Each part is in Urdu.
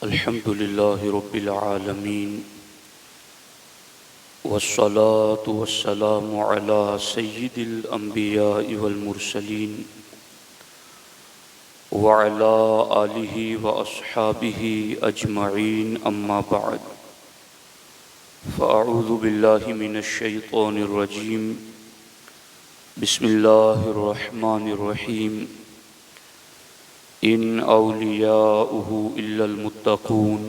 الحمد لله رب العالمين والصلاة والسلام على سيد الأنبياء والمرسلين وعلى آله وأصحابه أجمعين أما بعد فأعوذ بالله من الشيطان الرجيم بسم الله الرحمن الرحيم إن أولياؤه إلا المتقون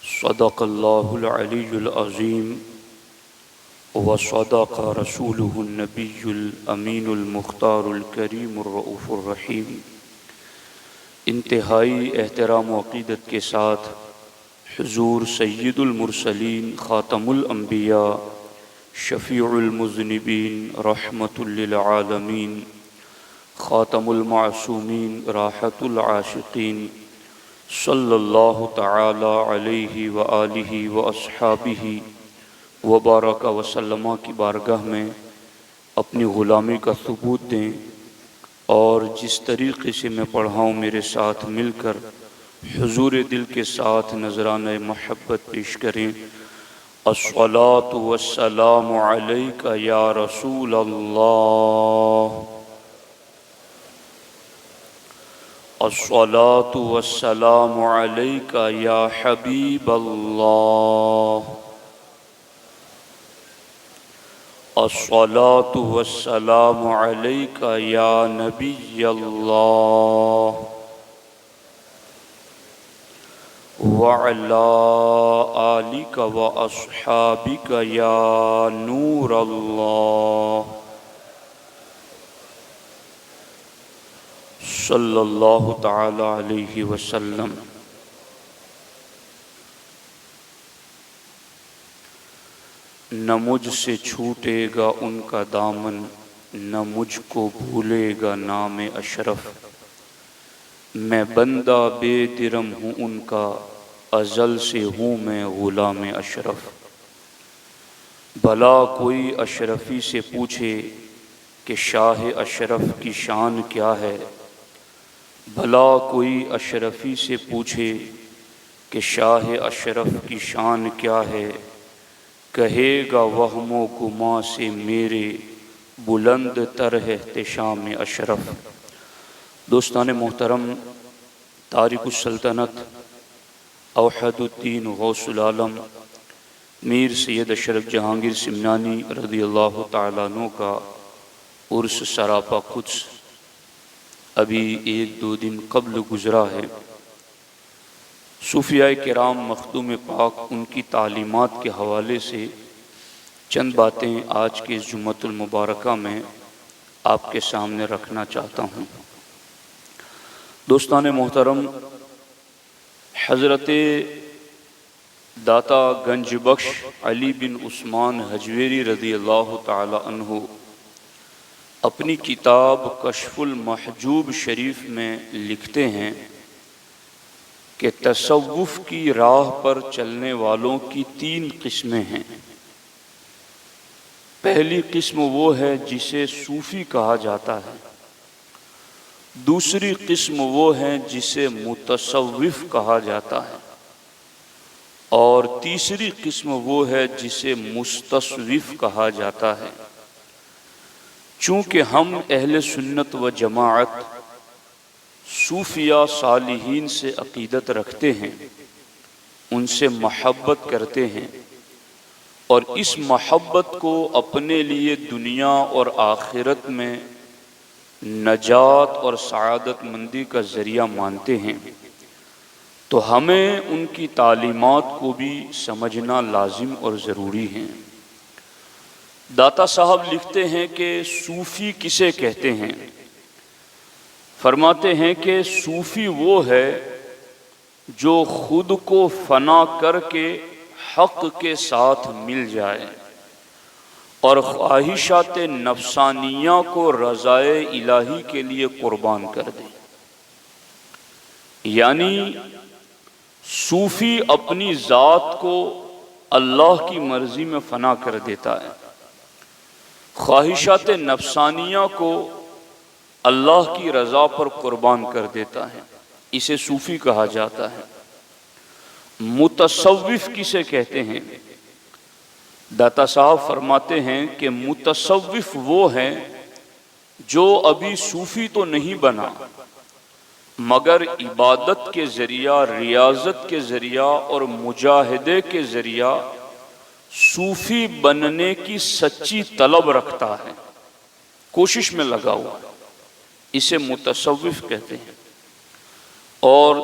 صدق الله العلي العظيم وصدق رسوله النبي الأمين المختار الكريم الرؤوف الرحيم۔ انتہائی احترام و عقیدت کے ساتھ حضور سید المرسلین خاتم الانبیاء شفیع المذنبین رحمت للعالمین خاتم المعصومین راحت العاشقین صلی اللہ تعالی علیہ وآلہ واصحابہ وبارک وسلم کی بارگاہ میں اپنی غلامی کا ثبوت دیں اور جس طریقے سے میں پڑھا ہوں میرے ساتھ مل کر حضور دل کے ساتھ نذرانہ محبت پیش کریں۔ الصلاۃ والسلام علیک یا رسول اللہ، الصلاۃ والسلام علیک یا حبیب اللہ، الصلاۃ والسلام علیک یا نبی اللہ، وعلی آلک واصحابک یا نور اللہ، صلی اللہ تعالی علیہ وسلم۔ نہ مجھ سے چھوٹے گا ان کا دامن، نہ مجھ کو بھولے گا نام اشرف، میں بندہ بے درم ہوں ان کا، ازل سے ہوں میں غلام اشرف۔ بھلا کوئی اشرفی سے پوچھے کہ شاہ اشرف کی شان کیا ہے، بھلا کوئی اشرفی سے پوچھے کہ شاہ اشرف کی شان کیا ہے، کہے گا وہم و گما سے میرے بلند تر ہے احتشام اشرف۔ دوستان محترم، تارک السلطنت اوحد الدین غوث العالم میر سید اشرف جہانگیر سمنانی رضی اللہ تعالیٰ عنہ کا عرس سراپا قدس ابھی 1-2 دن قبل گزرا ہے۔ صوفیاء کرام مخدوم پاک ان کی تعلیمات کے حوالے سے چند باتیں آج کے اس جمعۃ المبارکہ میں آپ کے سامنے رکھنا چاہتا ہوں۔ دوستان محترم، حضرت داتا گنج بخش علی بن عثمان حجویری رضی اللہ تعالی عنہ اپنی کتاب کشف المحجوب شریف میں لکھتے ہیں کہ تصوف کی راہ پر چلنے والوں کی 3 قسمیں ہیں۔ پہلی قسم وہ ہے جسے صوفی کہا جاتا ہے، دوسری قسم وہ ہے جسے متصوف کہا جاتا ہے، اور تیسری قسم وہ ہے جسے مستصوف کہا جاتا ہے۔ چونکہ ہم اہل سنت و جماعت صوفیاء صالحین سے عقیدت رکھتے ہیں، ان سے محبت کرتے ہیں، اور اس محبت کو اپنے لیے دنیا اور آخرت میں نجات اور سعادت مندی کا ذریعہ مانتے ہیں، تو ہمیں ان کی تعلیمات کو بھی سمجھنا لازم اور ضروری ہے۔ داتا صاحب لکھتے ہیں کہ صوفی کسے کہتے ہیں؟ فرماتے ہیں کہ صوفی وہ ہے جو خود کو فنا کر کے حق کے ساتھ مل جائے اور خواہشات نفسانیہ کو رضائے الہی کے لیے قربان کر دے۔ یعنی صوفی اپنی ذات کو اللہ کی مرضی میں فنا کر دیتا ہے، خواہشات نفسانیہ کو اللہ کی رضا پر قربان کر دیتا ہے، اسے صوفی کہا جاتا ہے۔ متصوف کسے کہتے ہیں؟ داتا صاحب فرماتے ہیں کہ متصوف وہ ہیں جو ابھی صوفی تو نہیں بنا مگر عبادت کے ذریعہ، ریاضت کے ذریعہ اور مجاہدے کے ذریعہ صوفی بننے کی سچی طلب رکھتا ہے، کوشش میں لگا ہوا، اسے متصوف کہتے ہیں۔ اور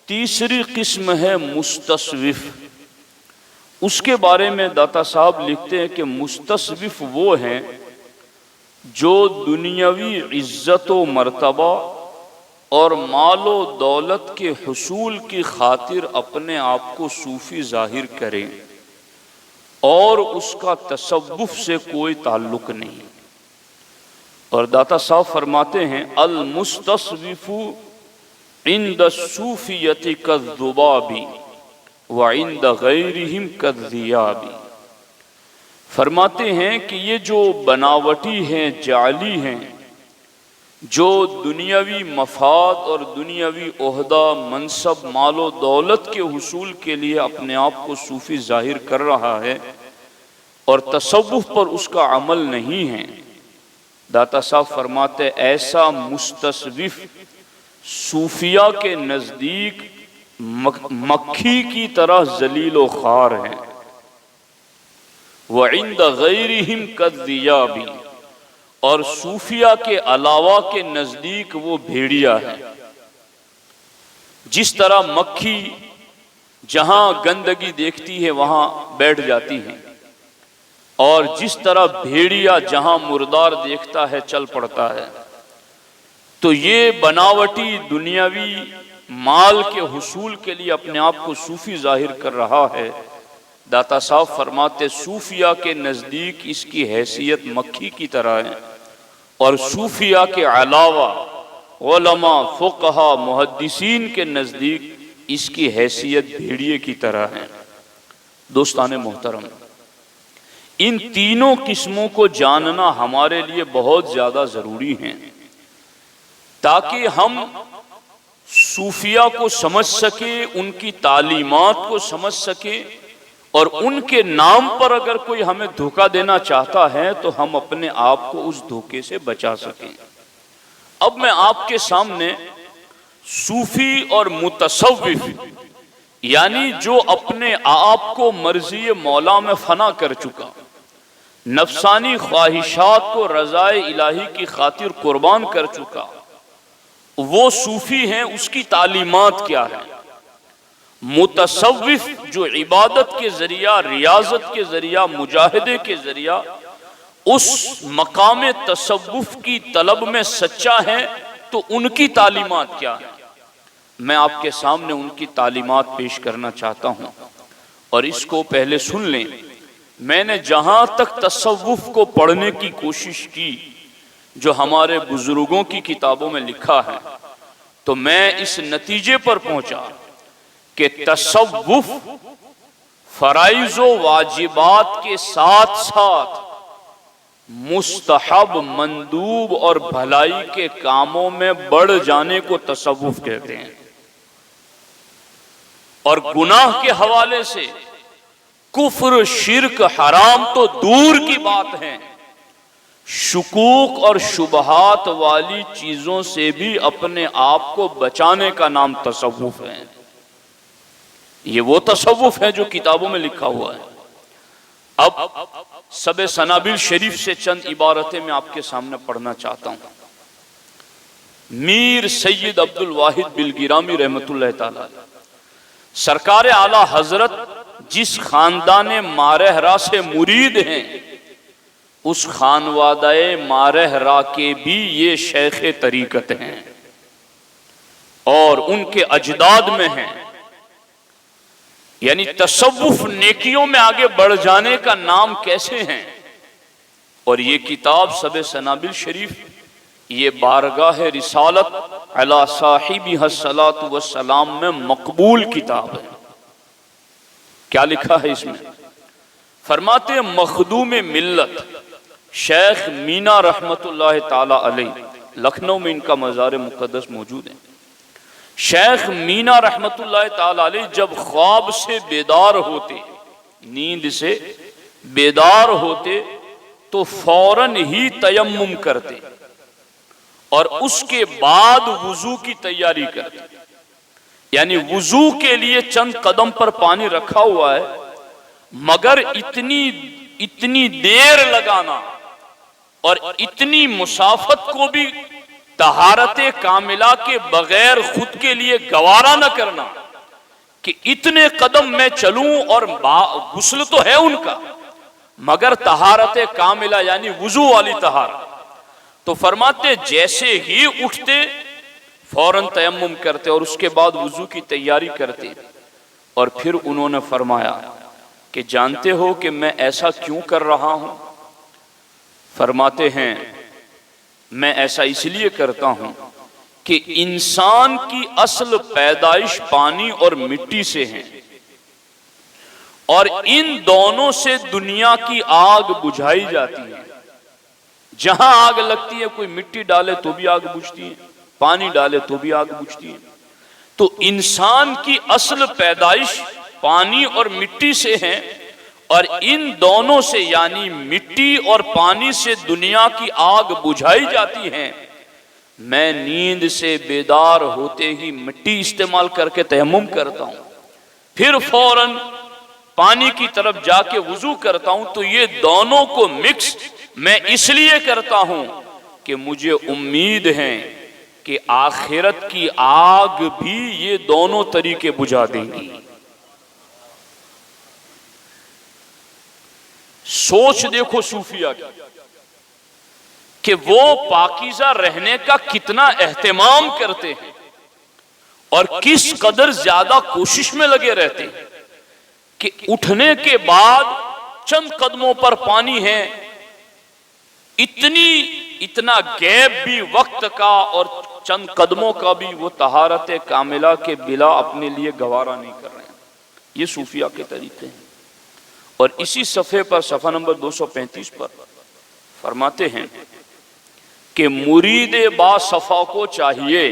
تیسری قسم ہے مستصوف، اس کے بارے میں داتا صاحب لکھتے ہیں کہ مستصوف وہ ہیں جو دنیاوی عزت و مرتبہ اور مال و دولت کے حصول کی خاطر اپنے آپ کو صوفی ظاہر کریں اور اس کا تصوف سے کوئی تعلق نہیں۔ اور داتا صاحب فرماتے ہیں المستصوف عند الصوفیۃ کالذباب وعند غیرہم کالذیاب، فرماتے ہیں کہ یہ جو بناوٹی ہیں، جعلی ہیں، جو دنیاوی مفاد اور دنیاوی عہدہ، منصب، مال و دولت کے حصول کے لیے اپنے آپ کو صوفی ظاہر کر رہا ہے اور تصوف پر اس کا عمل نہیں ہے، داتا صاحب فرماتے ایسا مستصوف صوفیہ کے نزدیک مکھی کی طرح ذلیل و خوار ہیں، وعند غیرہم کالذیاب، اور صوفیہ کے علاوہ کے نزدیک وہ بھیڑیا ہے۔ جس طرح مکھی جہاں گندگی دیکھتی ہے وہاں بیٹھ جاتی ہے، اور جس طرح بھیڑیا جہاں مردار دیکھتا ہے چل پڑتا ہے، تو یہ بناوٹی دنیاوی مال کے حصول کے لیے اپنے آپ کو صوفی ظاہر کر رہا ہے۔ داتا صاحب فرماتے صوفیہ کے نزدیک اس کی حیثیت مکھی کی طرح ہے، اور صوفیہ کے علاوہ علماء، فقہا، محدثین کے نزدیک اس کی حیثیت بھیڑیے کی طرح ہے۔ دوستان محترم، ان تینوں قسموں کو جاننا ہمارے لیے بہت زیادہ ضروری ہے تاکہ ہم صوفیہ کو سمجھ سکیں، ان کی تعلیمات کو سمجھ سکیں، اور ان کے نام پر اگر کوئی ہمیں دھوکہ دینا چاہتا ہے تو ہم اپنے آپ کو اس دھوکے سے بچا سکیں۔ اب میں آپ کے سامنے صوفی اور متصوف، یعنی جو اپنے آپ کو مرضی مولا میں فنا کر چکا، نفسانی خواہشات کو رضائے الہی کی خاطر قربان کر چکا، وہ صوفی ہیں، اس کی تعلیمات کیا ہے۔ متصوف جو عبادت کے ذریعہ، ریاضت کے ذریعہ، مجاہدے کے ذریعہ اس مقام تصوف کی طلب میں سچا ہے، تو ان کی تعلیمات کیا ہے، میں آپ کے سامنے ان کی تعلیمات پیش کرنا چاہتا ہوں، اور اس کو پہلے سن لیں۔ میں نے جہاں تک تصوف کو پڑھنے کی کوشش کی جو ہمارے بزرگوں کی کتابوں میں لکھا ہے، تو میں اس نتیجے پر پہنچا کہ تصوف فرائض و واجبات کے ساتھ ساتھ مستحب، مندوب اور بھلائی کے کاموں میں بڑھ جانے کو تصوف کہتے ہیں، اور گناہ کے حوالے سے کفر، شرک، حرام تو دور کی بات ہے، شکوک اور شبہات والی چیزوں سے بھی اپنے آپ کو بچانے کا نام تصوف ہے۔ یہ وہ تصوف ہے جو کتابوں میں لکھا ہوا ہے۔ اب سب سنابل شریف سے چند عبارتیں میں آپ کے سامنے پڑھنا چاہتا ہوں۔ میر سید عبد الواحد بلگیرامی رحمت اللہ تعالی، سرکار اعلی حضرت جس خاندان مارہرا سے مرید ہیں، اس خانوادہ مارہرا کے بھی یہ شیخ طریقت ہیں اور ان کے اجداد میں ہیں۔ یعنی تصوف نیکیوں میں آگے بڑھ جانے کا نام کیسے ہیں، اور یہ کتاب سب سنابل شریف، یہ بارگاہ رسالت علی صاحبہ الصلاۃ والسلام میں مقبول کتاب ہے۔ کیا لکھا ہے اس میں؟ فرماتے ہیں مخدوم ملت شیخ مینا رحمت اللہ تعالی علیہ، لکھنؤ میں ان کا مزار مقدس موجود ہے، شیخ مینا رحمت اللہ تعالی علیہ جب خواب سے بیدار ہوتے، نیند سے بیدار ہوتے، تو فوراً ہی تیمم کرتے اور اس کے بعد وضو کی تیاری کرتے. یعنی وضو کے لیے چند قدم پر پانی رکھا ہوا ہے، مگر اتنی دیر لگانا اور اتنی مسافت کو بھی طہارت کاملہ کے بغیر خود کے لیے گوارا نہ کرنا کہ اتنے قدم میں چلوں، اور غسل تو ہے ان کا مگر طہارت کاملہ یعنی وضو والی طہارت. تو فرماتے جیسے ہی اٹھتے فوراً تیمم کرتے اور اس کے بعد وضو کی تیاری کرتے. اور پھر انہوں نے فرمایا کہ جانتے ہو کہ میں ایسا کیوں کر رہا ہوں؟ فرماتے ہیں میں ایسا اس لیے کرتا ہوں کہ انسان کی اصل پیدائش پانی اور مٹی سے ہے، اور ان دونوں سے دنیا کی آگ بجھائی جاتی ہے. جہاں آگ لگتی ہے کوئی مٹی ڈالے تو بھی آگ بجھتی ہے، پانی ڈالے تو بھی آگ بجھتی ہے. تو انسان کی اصل پیدائش پانی اور مٹی سے ہے، اور ان دونوں سے یعنی مٹی اور پانی سے دنیا کی آگ بجھائی جاتی ہے. میں نیند سے بیدار ہوتے ہی مٹی استعمال کر کے تیمم کرتا ہوں، پھر فوراً پانی کی طرف جا کے وضو کرتا ہوں. تو یہ دونوں کو مکس میں اس لیے کرتا ہوں کہ مجھے امید ہے کہ آخرت کی آگ بھی یہ دونوں طریقے بجھا دیں گی. سوچ دیکھو صوفیہ کی کہ وہ پاکیزہ رہنے کا کتنا اہتمام کرتے ہیں اور کس قدر زیادہ کوشش میں لگے رہتے ہیں کہ اٹھنے کے بعد چند قدموں پر پانی ہے، اتنا گیپ بھی وقت کا اور چند قدموں کا بھی وہ طہارت کاملہ کے بلا اپنے لیے گوارا نہیں کر رہے ہیں. یہ صوفیہ کے طریقے ہیں. اور اسی صفحے پر صفحہ نمبر 235 پر فرماتے ہیں کہ مرید با صفا کو چاہیے،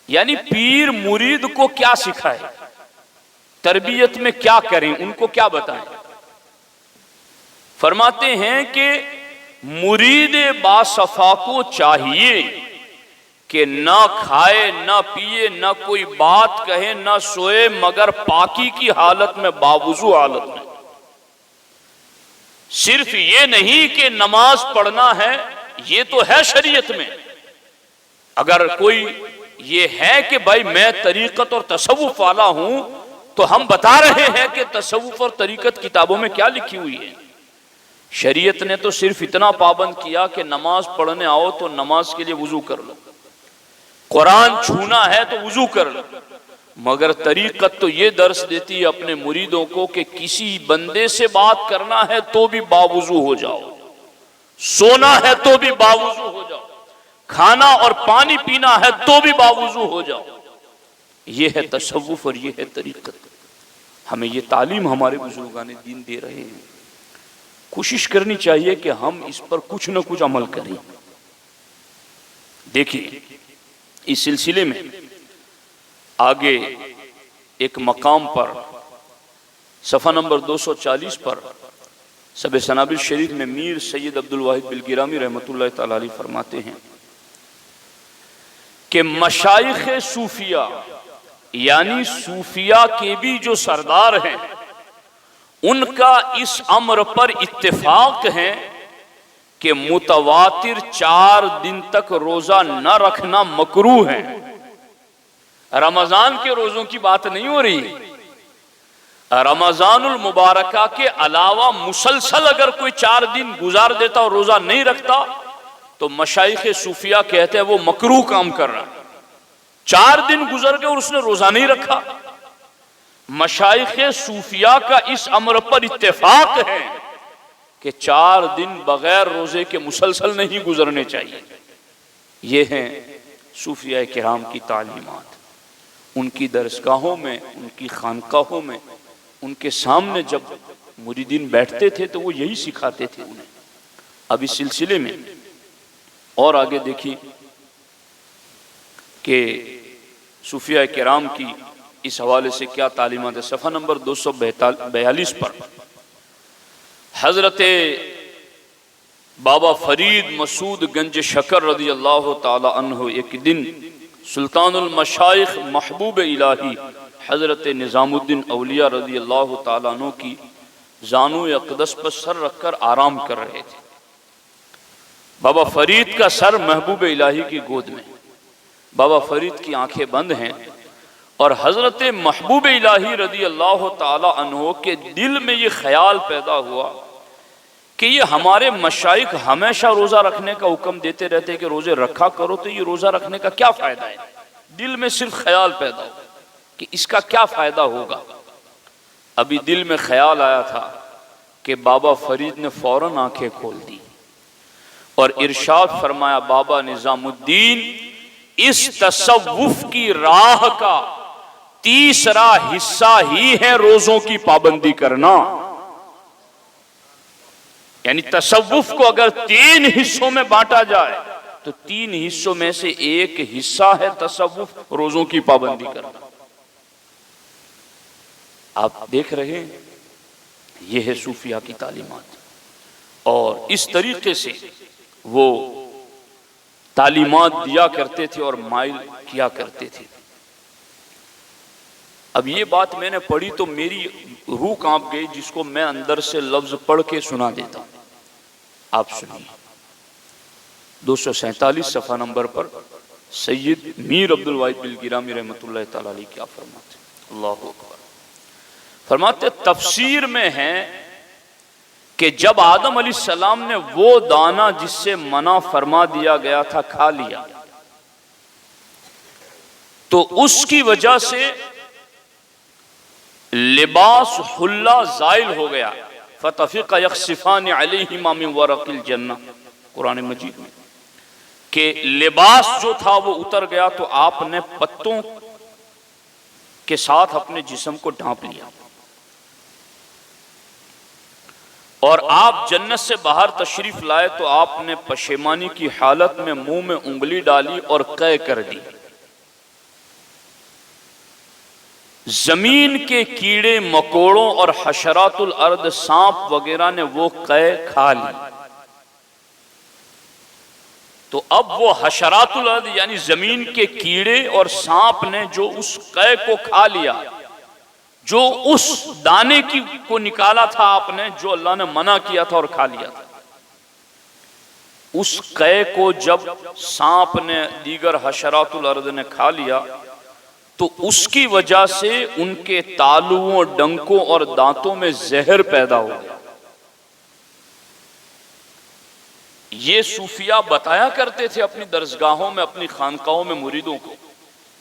یعنی پیر مرید کو کیا سکھائے، تربیت میں کیا کریں، ان کو کیا بتائیں. فرماتے ہیں کہ مرید با صفا کو چاہیے کہ نہ کھائے نہ پیے نہ کوئی بات کہے نہ سوئے مگر پاکی کی حالت میں، باوضو حالت میں. صرف یہ نہیں کہ نماز پڑھنا ہے، یہ تو ہے شریعت میں. اگر کوئی یہ ہے کہ بھائی میں طریقت اور تصوف والا ہوں تو ہم بتا رہے ہیں کہ تصوف اور طریقت کتابوں میں کیا لکھی ہوئی ہے. شریعت نے تو صرف اتنا پابند کیا کہ نماز پڑھنے آؤ تو نماز کے لیے وضو کر لو، قرآن چھونا ہے تو وضو کر لو. مگر طریقت تو یہ درس دیتی ہے اپنے مریدوں کو کہ کسی بندے سے بات کرنا ہے تو بھی باوضو ہو جاؤ، سونا ہے تو بھی باوضو ہو جاؤ، کھانا اور پانی پینا ہے تو بھی باوضو ہو جاؤ. یہ ہے تصوف اور یہ ہے طریقت. ہمیں یہ تعلیم ہمارے بزرگان دین دے رہے ہیں. کوشش کرنی چاہیے کہ ہم اس پر کچھ نہ کچھ عمل کریں. دیکھیے اس سلسلے میں آگے ایک مقام پر صفحہ نمبر 240 پر سب سنابل شریف میں میر سید عبد الواحد بلگرامی رحمۃ اللہ تعالی علیہ فرماتے ہیں کہ مشائخ صوفیہ یعنی صوفیہ کے بھی جو سردار ہیں ان کا اس امر پر اتفاق ہے کہ متواتر 4 دن تک روزہ نہ رکھنا مکروہ ہے. رمضان کے روزوں کی بات نہیں ہو رہی، رمضان المبارکہ کے علاوہ مسلسل اگر کوئی 4 دن گزار دیتا اور روزہ نہیں رکھتا تو مشائخ صوفیہ کہتے ہیں وہ مکروہ کام کر رہا ہے. 4 دن گزر گئے اور اس نے روزہ نہیں رکھا. مشائخ صوفیہ کا اس امر پر اتفاق ہے کہ 4 دن بغیر روزے کے مسلسل نہیں گزرنے چاہیے. یہ ہیں صوفیہ کرام کی تعلیمات. ان کی درسگاہوں میں، ان کی خانقاہوں میں، ان کے سامنے جب مریدین بیٹھتے تھے تو وہ یہی سکھاتے تھے انہیں. اب اس سلسلے میں اور آگے دیکھیے کہ صوفیاء کرام کی اس حوالے سے کیا تعلیمات ہے۔ صفحہ نمبر 242 پر حضرت بابا فرید مسعود گنج شکر رضی اللہ تعالی عنہ ایک دن سلطان المشائخ محبوب الہی حضرت نظام الدین اولیاء رضی اللہ تعالیٰ عنہ کی زانو اقدس پر سر رکھ کر آرام کر رہے تھے۔ بابا فرید کا سر محبوب الہی کی گود میں، بابا فرید کی آنکھیں بند ہیں، اور حضرت محبوب الہی رضی اللہ تعالیٰ عنہ کے دل میں یہ خیال پیدا ہوا کہ یہ ہمارے مشائخ ہمیشہ روزہ رکھنے کا حکم دیتے رہتے کہ روزے رکھا کرو، تو یہ روزہ رکھنے کا کیا فائدہ ہے؟ دل میں صرف خیال پیدا ہوا کہ اس کا کیا فائدہ ہوگا۔ ابھی دل میں خیال آیا تھا کہ بابا فرید نے فوراً آنکھیں کھول دی اور ارشاد فرمایا، بابا نظام الدین، اس تصوف کی راہ کا تیسرا حصہ ہی ہے روزوں کی پابندی کرنا۔ یعنی تصوف کو اگر 3 حصوں میں بانٹا جائے تو 3 حصوں میں سے ایک حصہ ہے تصوف، روزوں کی پابندی کرنا۔ آپ دیکھ رہے ہیں یہ ہے صوفیاء کی تعلیمات، اور اس طریقے سے وہ تعلیمات دیا کرتے تھے اور مائل کیا کرتے تھے۔ اب یہ بات میں نے پڑھی تو میری روح کانپ گئی، جس کو میں اندر سے لفظ پڑھ کے سنا دیتا ہوں، آپ سنیے۔ 247 صفحہ نمبر پر سید میر عبدالواحد بلگرامی رحمۃ اللہ تعالی علیہ کیا فرماتے ہیں؟ اللہ اکبر۔ فرماتے تفسیر میں ہے کہ جب آدم علیہ السلام نے وہ دانہ جس سے منع فرما دیا گیا تھا کھا لیا، تو اس کی وجہ سے لباس حلہ زائل ہو گیا، فَطَفِقَ يَخْصِفَانِ عَلَيْهِمَا مِنْ وَرَقِ الْجَنَّةِ، قرآن مجید میں کہ لباس جو تھا وہ اتر گیا، تو آپ نے پتوں کے ساتھ اپنے جسم کو ڈھانپ لیا، اور آپ جنت سے باہر تشریف لائے تو آپ نے پشیمانی کی حالت میں منہ میں انگلی ڈالی اور قے کر دی۔ زمین کے کیڑے مکوڑوں اور حشرات الارض سانپ وغیرہ نے وہ قے کھا لی، تو اب وہ حشرات الارض یعنی زمین کے کیڑے اور سانپ نے جو اس قے کو کھا لیا، جو اس دانے کو نکالا تھا آپ نے، جو اللہ نے منع کیا تھا اور کھا لیا تھا، اس قے کو جب سانپ نے دیگر حشرات الارض نے کھا لیا تو اس کی وجہ سے ان کے تالوؤں، ڈنکوں اور دانتوں میں زہر پیدا ہو گیا۔ یہ صوفیاء بتایا کرتے تھے اپنی درسگاہوں میں، اپنی خانقاہوں میں مریدوں کو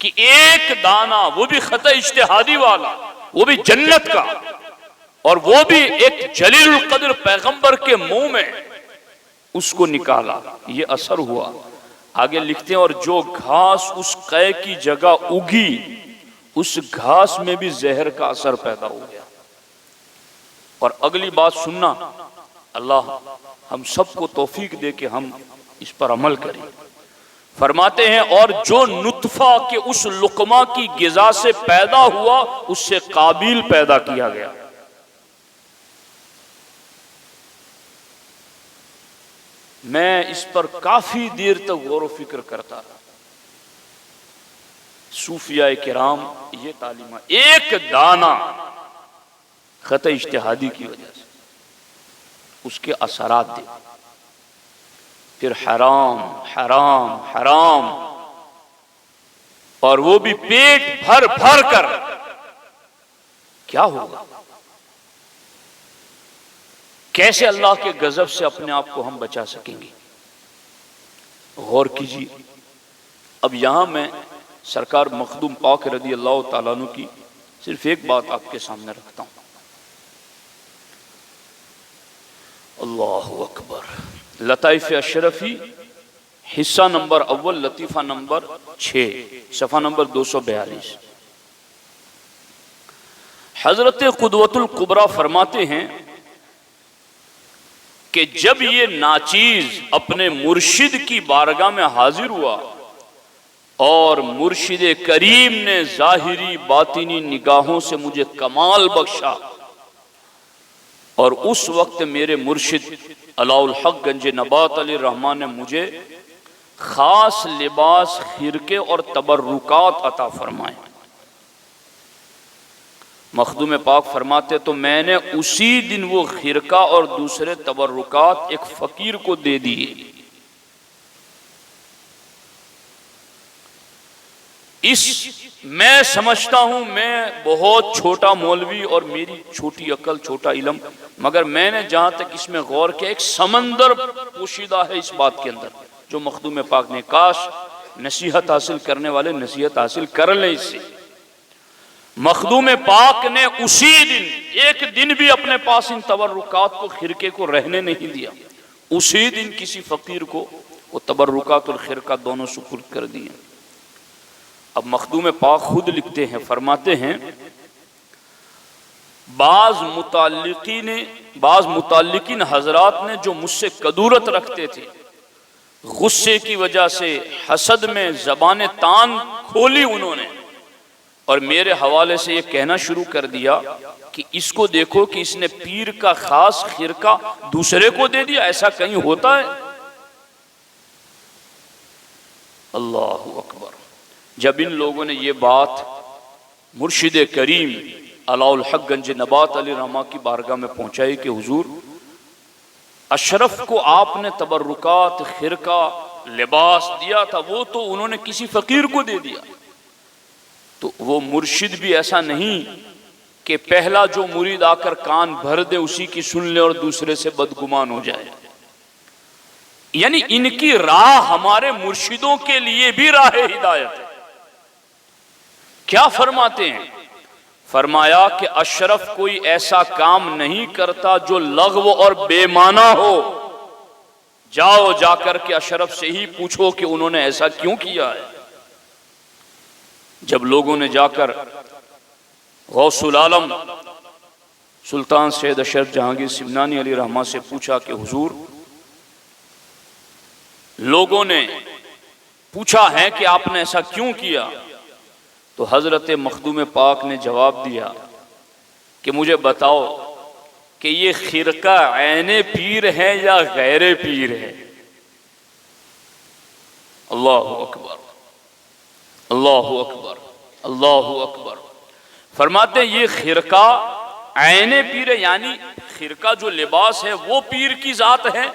کہ ایک دانہ، وہ بھی خطا اجتہادی والا، وہ بھی جنت کا، اور وہ بھی ایک جلیل القدر پیغمبر کے منہ میں، اس کو نکالا، یہ اثر ہوا۔ آگے لکھتے ہیں اور جو گھاس اس قے کی جگہ اگی، اس گھاس میں بھی زہر کا اثر پیدا ہو گیا۔ اور اگلی بات سننا، اللہ ہم سب کو توفیق دے کہ ہم اس پر عمل کریں۔ فرماتے ہیں اور جو نطفہ کے اس لقمہ کی غذا سے پیدا ہوا، اس سے قابیل پیدا کیا گیا۔ میں اس پر کافی دیر تک غور و فکر کرتا رہا۔ صوفیاء کرام یہ تعلیمات، ایک دانہ خطا اجتہادی کی وجہ سے اس کے اثرات دے، پھر حرام حرام حرام، اور وہ بھی پیٹ بھر بھر کر، کیا ہوگا؟ کیسے اللہ کے غضب سے اپنے آپ کو ہم بچا سکیں گے؟ غور کیجیے۔ اب یہاں میں سرکار مخدوم پاک رضی اللہ تعالیٰ عنہ کی صرف ایک بات آپ کے سامنے رکھتا ہوں۔ اللہ اکبر۔ لطائف اشرفی حصہ نمبر اول، لطیفہ نمبر 6، صفحہ نمبر 242۔ حضرت قدوۃ الکبریٰ فرماتے ہیں کہ جب یہ ناچیز اپنے مرشد کی بارگاہ میں حاضر ہوا اور مرشد کریم نے ظاہری باطنی نگاہوں سے مجھے کمال بخشا، اور اس وقت میرے مرشد علاء الحق گنج نبات علیہ الرحمٰن نے مجھے خاص لباس، خرقے اور تبرکات عطا فرمائے۔ مخدوم پاک فرماتے تو میں نے اسی دن وہ خرقہ اور دوسرے تبرکات ایک فقیر کو دے دیے۔ میں سمجھتا ہوں میں بہت چھوٹا مولوی اور میری چھوٹی عقل، چھوٹا علم، مگر میں نے جہاں تک اس میں غور کیا ایک سمندر پوشیدہ ہے اس بات کے اندر جو مخدوم پاک نے، کاش نصیحت حاصل کرنے والے نصیحت حاصل کر لیں اس سے۔ مخدوم پاک نے اسی دن، ایک دن بھی اپنے پاس ان تبرکات کو، خرقے کو رہنے نہیں دیا، اسی دن کسی فقیر کو وہ تبرکات اور خرقہ دونوں سپرد کر دیے۔ اب مخدوم پاک خود لکھتے ہیں، فرماتے ہیں بعض متعلقین حضرات نے جو مجھ سے کدورت رکھتے تھے، غصے کی وجہ سے حسد میں زبان تان کھولی انہوں نے، اور میرے حوالے سے یہ کہنا شروع کر دیا کہ اس کو دیکھو کہ اس نے پیر کا خاص خرقہ دوسرے کو دے دیا، ایسا کہیں ہوتا ہے؟ اللہ اکبر۔ جب ان لوگوں نے یہ بات مرشد کریم علاء الحق گنج نبات علیہ الرحمٰ کی بارگاہ میں پہنچائی کہ حضور اشرف کو آپ نے تبرکات، خرقہ، لباس دیا تھا، وہ تو انہوں نے کسی فقیر کو دے دیا، تو وہ مرشد بھی ایسا نہیں کہ پہلا جو مرید آ کر کان بھر دے اسی کی سن لے اور دوسرے سے بدگمان ہو جائے۔ یعنی ان کی راہ ہمارے مرشدوں کے لیے بھی راہ ہدایت ہے۔ کیا فرماتے ہیں؟ فرمایا کہ اشرف کوئی ایسا کام نہیں کرتا جو لغو اور بے معنی ہو، جاؤ جا کر کے اشرف سے ہی پوچھو کہ انہوں نے ایسا کیوں کیا ہے۔ جب لوگوں نے جا کر غوث العالم سلطان سید اشرف جہانگیر سمنانی علیہ رحمہ سے پوچھا کہ حضور لوگوں نے پوچھا ہے کہ آپ نے ایسا کیوں کیا، تو حضرت مخدوم پاک نے جواب دیا کہ مجھے بتاؤ کہ یہ خرقہ عین پیر ہے یا غیر پیر ہے؟ اللہ اکبر، اللہ اکبر، اللہ اکبر۔ فرماتے ہیں یہ خرقہ عین پیر ہے، یعنی خرقہ جو لباس ہے وہ پیر کی ذات ہے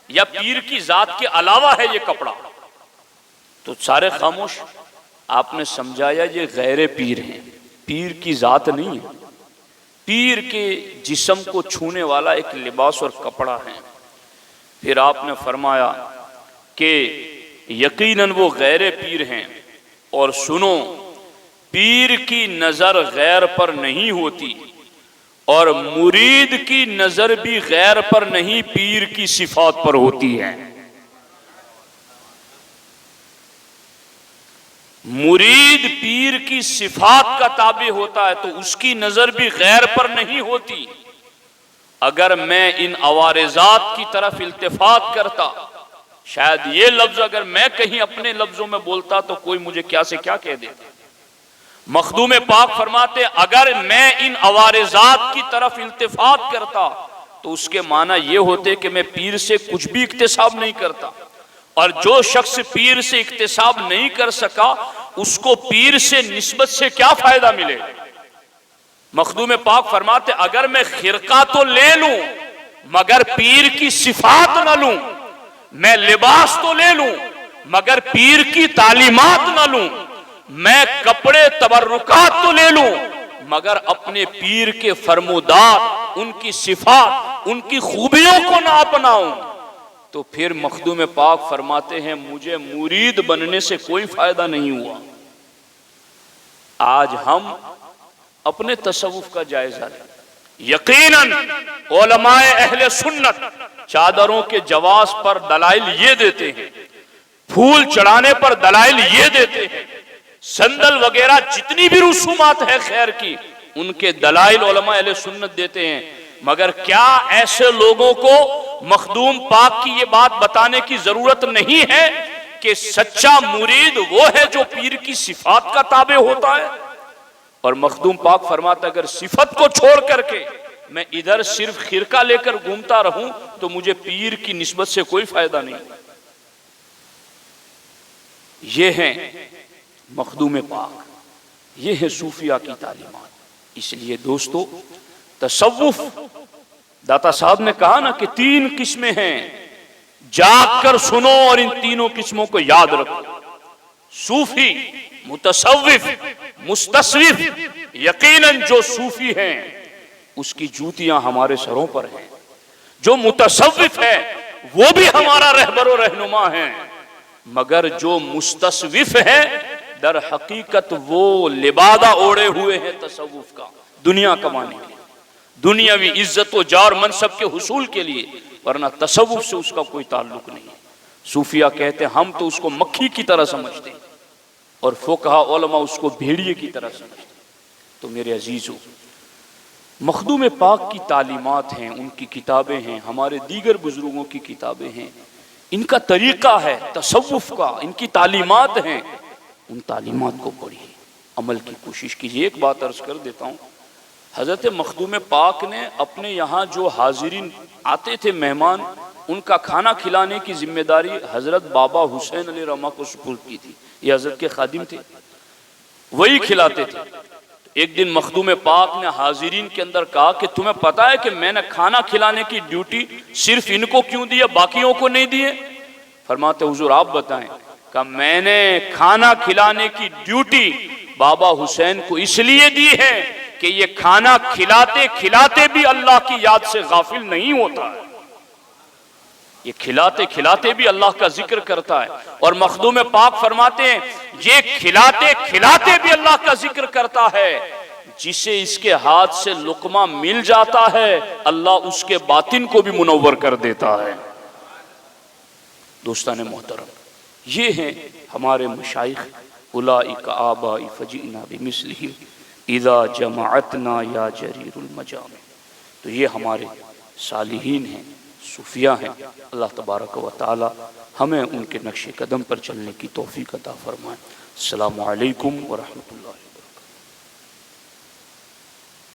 یا پیر کی ذات کے علاوہ ہے یہ کپڑا؟ تو سارے خاموش۔ آپ نے سمجھایا یہ غیر پیر ہیں، پیر کی ذات نہیں ہے، پیر کے جسم کو چھونے والا ایک لباس اور کپڑا ہے۔ پھر آپ نے فرمایا کہ یقیناً وہ غیر پیر ہیں، اور سنو پیر کی نظر غیر پر نہیں ہوتی اور مرید کی نظر بھی غیر پر نہیں، پیر کی صفات پر ہوتی ہے۔ مرید پیر کی صفات کا تابع ہوتا ہے تو اس کی نظر بھی غیر پر نہیں ہوتی۔ اگر میں ان عوارضات کی طرف التفات کرتا، شاید یہ لفظ اگر میں کہیں اپنے لفظوں میں بولتا تو کوئی مجھے کیا سے کیا کہہ دیتا۔ مخدوم پاک فرماتے اگر میں ان عوارضات کی طرف التفات کرتا تو اس کے معنی یہ ہوتے کہ میں پیر سے کچھ بھی اکتساب نہیں کرتا، اور جو شخص پیر سے اکتساب نہیں کر سکا اس کو پیر سے نسبت سے کیا فائدہ ملے؟ مخدوم پاک فرماتے اگر میں خرقہ تو لے لوں مگر پیر کی صفات نہ لوں، میں لباس تو لے لوں مگر پیر کی تعلیمات نہ لوں، میں کپڑے تبرکات تو لے لوں مگر اپنے پیر کے فرمودات، ان کی صفات، ان کی خوبیوں کو نہ اپناؤں، تو پھر مخدوم پاک فرماتے ہیں مجھے مرید بننے سے کوئی فائدہ نہیں ہوا۔ آج ہم اپنے تصوف کا جائزہ لیں۔ یقیناً علماء اہل سنت چادروں کے جواز پر دلائل یہ دیتے ہیں، پھول چڑھانے پر دلائل یہ دیتے ہیں، سندل وغیرہ جتنی بھی رسومات ہے خیر کی ان کے دلائل علماء اہل سنت دیتے ہیں، مگر کیا ایسے لوگوں کو مخدوم پاک کی یہ بات بتانے کی ضرورت نہیں ہے کہ سچا مرید وہ ہے جو پیر کی صفات کا تابع ہوتا ہے. اور مخدوم پاک فرماتا اگر صفت کو چھوڑ کر کے میں ادھر صرف خرقہ لے کر گھومتا رہوں تو مجھے پیر کی نسبت سے کوئی فائدہ نہیں. یہ ہیں مخدوم پاک، یہ ہے صوفیہ کی تعلیمات. اس لیے دوستو تصوف، داتا صاحب نے کہا نا کہ 3 قسمیں ہیں، جاگ کر سنو اور ان تینوں قسموں کو یاد رکھو. صوفی، متصوف، مستصوف. یقیناً جو صوفی ہیں اس کی جوتیاں ہمارے سروں پر ہیں، جو متصوف ہے وہ بھی ہمارا رہبر و رہنما ہے، مگر جو مستصوف ہے در حقیقت وہ لبادہ اوڑے ہوئے ہیں تصوف کا، دنیا کمانے کے لیے، دنیاوی عزت و جار منصب کے حصول کے لیے، ورنہ تصوف سے اس کا کوئی تعلق نہیں. صوفیہ کہتے ہیں ہم تو اس کو مکھی کی طرح سمجھتے ہیں اور فقہا علماء اس کو بھیڑیے کی طرح سمجھتے ہیں. تو میرے عزیزو، مخدوم پاک کی تعلیمات ہیں، ان کی کتابیں ہیں، ہمارے دیگر بزرگوں کی کتابیں ہیں، ان کا طریقہ ہے تصوف کا، ان کی تعلیمات ہیں. ان تعلیمات کو پڑھیے، عمل کی کوشش کیجیے. ایک بات عرض کر دیتا ہوں، حضرت مخدوم پاک نے اپنے یہاں جو حاضرین آتے تھے مہمان، ان کا کھانا کھلانے کی ذمہ داری حضرت بابا حسین علیہ رحمہ کو سپرد کی تھی. یہ حضرت کے خادم تھے، وہی کھلاتے تھے. ایک دن مخدوم پاک نے حاضرین کے اندر کہا کہ تمہیں پتا ہے کہ میں نے کھانا کھلانے کی ڈیوٹی صرف ان کو کیوں دی ہے، باقیوں کو نہیں دی ہے؟ فرماتے حضور آپ بتائیں. کہ میں نے کھانا کھلانے کی ڈیوٹی بابا حسین کو اس لیے دی ہے کہ یہ کھانا کھلاتے کھلاتے بھی اللہ کی یاد سے غافل نہیں ہوتا ہے، یہ کھلاتے کھلاتے بھی اللہ کا ذکر کرتا ہے. اور مخدوم پاک فرماتے ہیں یہ کھلاتے کھلاتے بھی اللہ کا ذکر کرتا ہے، جسے اس کے ہاتھ سے لقمہ مل جاتا ہے اللہ اس کے باطن کو بھی منور کر دیتا ہے. دوستان محترم، یہ ہیں ہمارے مشائخ. اولئک آبائی فجئنا بمثلہم اذا جمعتنا یا جریر المجامع. تو یہ ہمارے صالحین ہیں، صوفیاء ہیں. اللہ تبارک و تعالی ہمیں ان کے نقش قدم پر چلنے کی توفیق عطا فرمائے. السلام علیکم ورحمۃ اللہ.